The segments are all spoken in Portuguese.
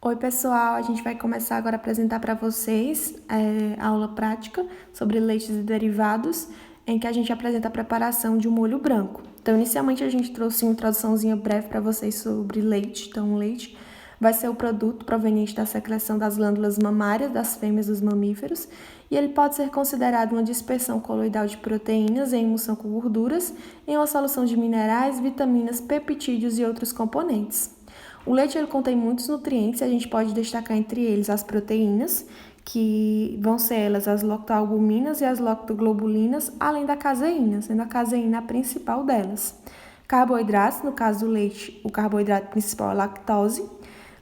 Oi, pessoal! A gente vai começar agora a apresentar para vocês a aula prática sobre leites e derivados, em que a gente apresenta a preparação de um molho branco. Então, inicialmente, a gente trouxe uma introduçãozinha breve para vocês sobre leite. Então, o leite vai ser o produto proveniente da secreção das glândulas mamárias das fêmeas dos mamíferos, e ele pode ser considerado uma dispersão coloidal de proteínas em emulsão com gorduras, em uma solução de minerais, vitaminas, peptídeos e outros componentes. O leite ele contém muitos nutrientes, a gente pode destacar entre eles as proteínas, que vão ser elas as lactoalbuminas e as lactoglobulinas, além da caseína, sendo a caseína a principal delas. Carboidratos, no caso do leite, o carboidrato principal é a lactose.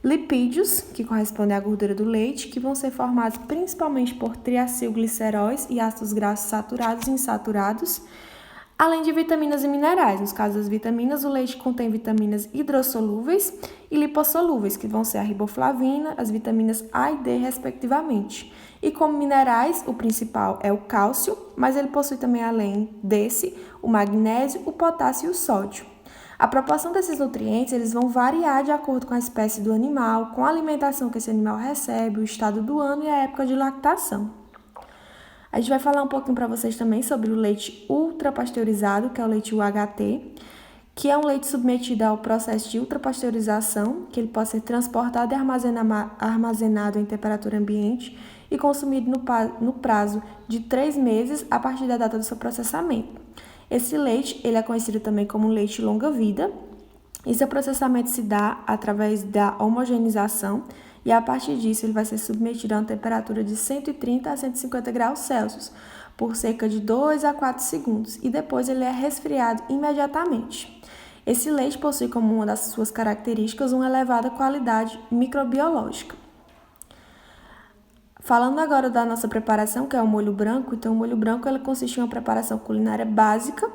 Lipídios, que correspondem à gordura do leite, que vão ser formados principalmente por triacilgliceróis e ácidos graxos saturados e insaturados. Além de vitaminas e minerais. Nos casos das vitaminas, o leite contém vitaminas hidrossolúveis e lipossolúveis, que vão ser a riboflavina, as vitaminas A e D, respectivamente. E como minerais, o principal é o cálcio, mas ele possui também, além desse, o magnésio, o potássio e o sódio. A proporção desses nutrientes eles vão variar de acordo com a espécie do animal, com a alimentação que esse animal recebe, o estado do ano e a época de lactação. A gente vai falar um pouquinho para vocês também sobre o leite ultrapasteurizado, que é o leite UHT, que é um leite submetido ao processo de ultrapasteurização, que ele pode ser transportado e armazenado em temperatura ambiente e consumido no prazo de 3 meses a partir da data do seu processamento. Esse leite ele é conhecido também como leite longa-vida, e seu processamento se dá através da homogeneização, e a partir disso ele vai ser submetido a uma temperatura de 130 a 150 graus Celsius por cerca de 2 a 4 segundos e depois ele é resfriado imediatamente. Esse leite possui como uma das suas características uma elevada qualidade microbiológica. Falando agora da nossa preparação, que é o molho branco, então o molho branco ele consiste em uma preparação culinária básica,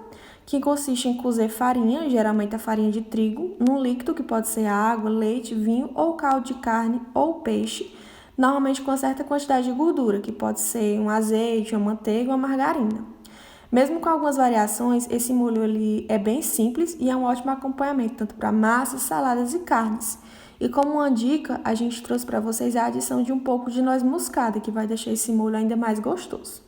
que consiste em cozer farinha, geralmente a farinha de trigo, num líquido que pode ser água, leite, vinho ou caldo de carne ou peixe, normalmente com uma certa quantidade de gordura, que pode ser um azeite, uma manteiga ou uma margarina. Mesmo com algumas variações, esse molho ele é bem simples e é um ótimo acompanhamento, tanto para massas, saladas e carnes. E como uma dica, a gente trouxe para vocês a adição de um pouco de noz moscada, que vai deixar esse molho ainda mais gostoso.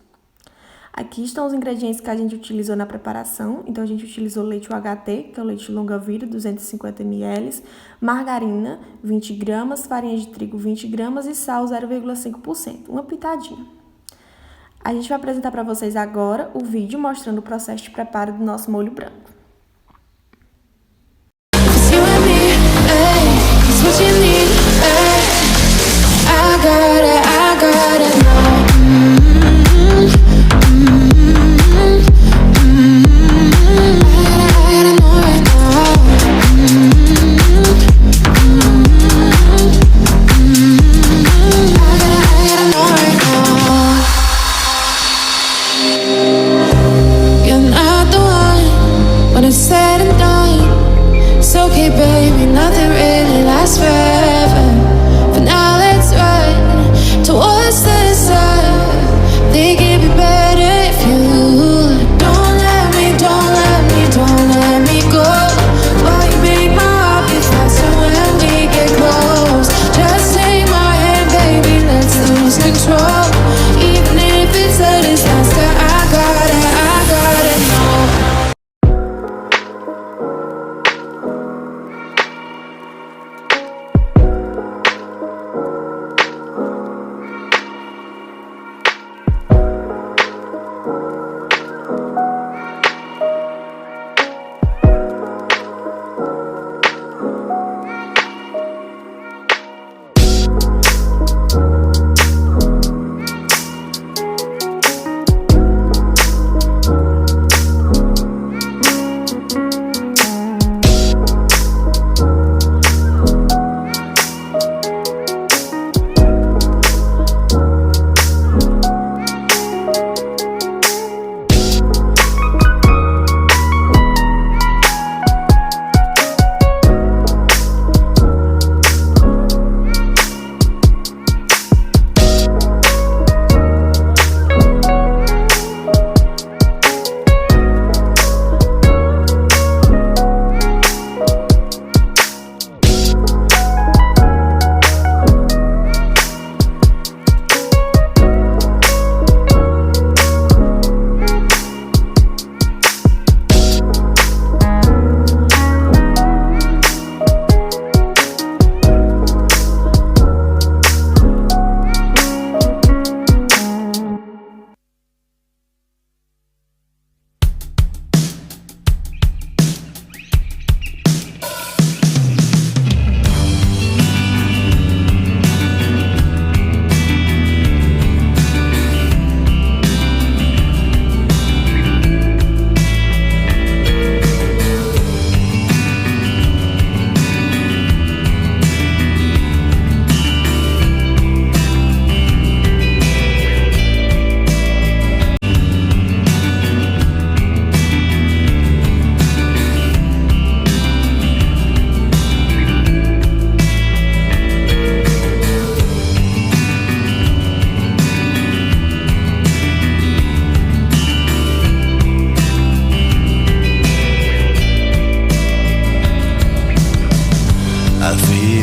Aqui estão os ingredientes que a gente utilizou na preparação. Então, a gente utilizou leite UHT, que é o leite longa-vida, 250 ml, margarina, 20 gramas, farinha de trigo, 20 gramas e sal, 0,5%, uma pitadinha. A gente vai apresentar para vocês agora o vídeo mostrando o processo de preparo do nosso molho branco. You're not the one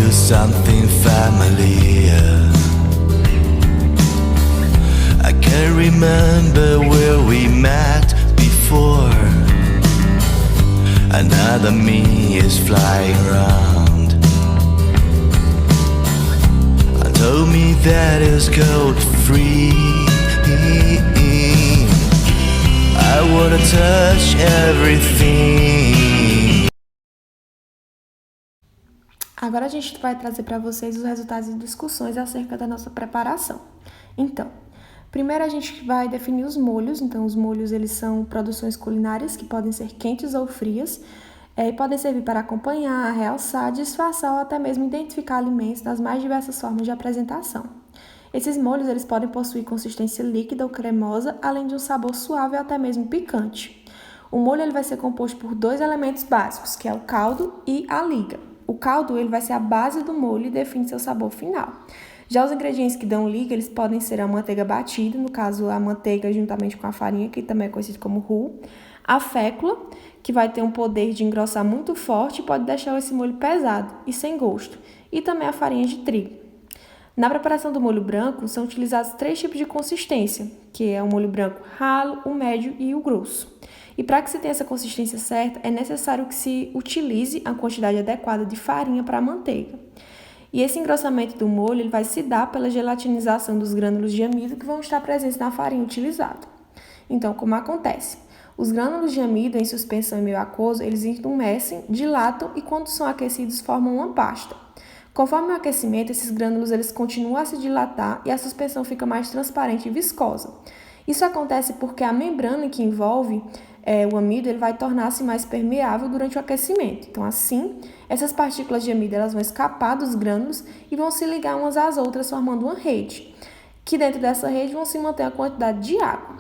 to something familiar. I can't remember where we met before. Another me is flying around. Told me that it's gold free. I wanna touch everything. Agora a gente vai trazer para vocês os resultados de discussões acerca da nossa preparação. Então, primeiro a gente vai definir os molhos. Então, os molhos eles são produções culinárias que podem ser quentes ou frias, e podem servir para acompanhar, realçar, disfarçar ou até mesmo identificar alimentos nas mais diversas formas de apresentação. Esses molhos eles podem possuir consistência líquida ou cremosa, além de um sabor suave ou até mesmo picante. O molho ele vai ser composto por dois elementos básicos, que é o caldo e a liga. O caldo ele vai ser a base do molho e define seu sabor final. Já os ingredientes que dão liga, eles podem ser a manteiga batida, no caso a manteiga juntamente com a farinha, que também é conhecido como roux, a fécula, que vai ter um poder de engrossar muito forte e pode deixar esse molho pesado e sem gosto, e também a farinha de trigo. Na preparação do molho branco, são utilizados 3 tipos de consistência, que é o molho branco ralo, o médio e o grosso. E para que se tenha essa consistência certa, é necessário que se utilize a quantidade adequada de farinha para a manteiga. E esse engrossamento do molho ele vai se dar pela gelatinização dos grânulos de amido que vão estar presentes na farinha utilizada. Então, como acontece? Os grânulos de amido em suspensão em meio aquoso, eles entumecem, dilatam e quando são aquecidos formam uma pasta. Conforme o aquecimento, esses grânulos eles continuam a se dilatar e a suspensão fica mais transparente e viscosa. Isso acontece porque a membrana que envolve o amido ele vai tornar-se mais permeável durante o aquecimento. Então, assim, essas partículas de amido elas vão escapar dos grânulos e vão se ligar umas às outras, formando uma rede, que dentro dessa rede vão se manter a quantidade de água.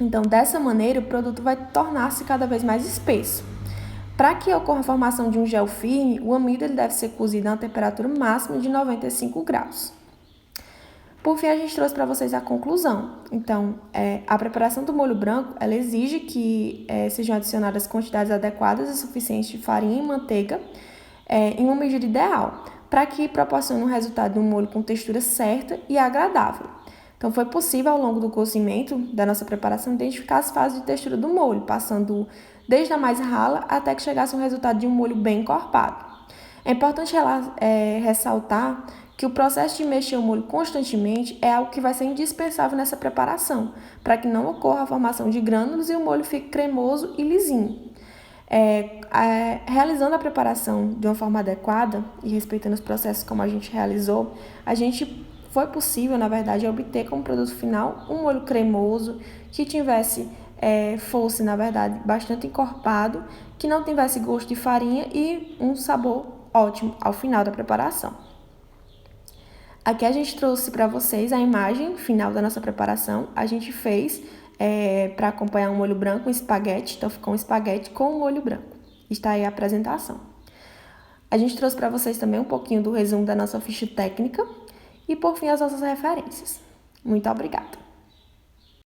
Então, dessa maneira, o produto vai tornar-se cada vez mais espesso. Para que ocorra a formação de um gel firme, o amido ele deve ser cozido a uma temperatura máxima de 95 graus. Por fim, a gente trouxe para vocês a conclusão. Então, a preparação do molho branco, ela exige que sejam adicionadas quantidades adequadas e suficientes de farinha e manteiga em uma medida ideal, para que proporcione um resultado de um molho com textura certa e agradável. Então, foi possível, ao longo do cozimento da nossa preparação, identificar as fases de textura do molho, passando desde a mais rala até que chegasse um resultado de um molho bem encorpado. É importante ressaltar que o processo de mexer o molho constantemente é algo que vai ser indispensável nessa preparação, para que não ocorra a formação de grânulos e o molho fique cremoso e lisinho. Realizando a preparação de uma forma adequada e respeitando os processos como a gente realizou, foi possível, na verdade, obter como produto final um molho cremoso que fosse, na verdade, bastante encorpado, que não tivesse gosto de farinha e um sabor ótimo ao final da preparação. Aqui a gente trouxe para vocês a imagem final da nossa preparação. A gente fez para acompanhar um molho branco, um espaguete, então ficou um espaguete com um molho branco. Está aí a apresentação. A gente trouxe para vocês também um pouquinho do resumo da nossa ficha técnica e, por fim, as nossas referências. Muito obrigada!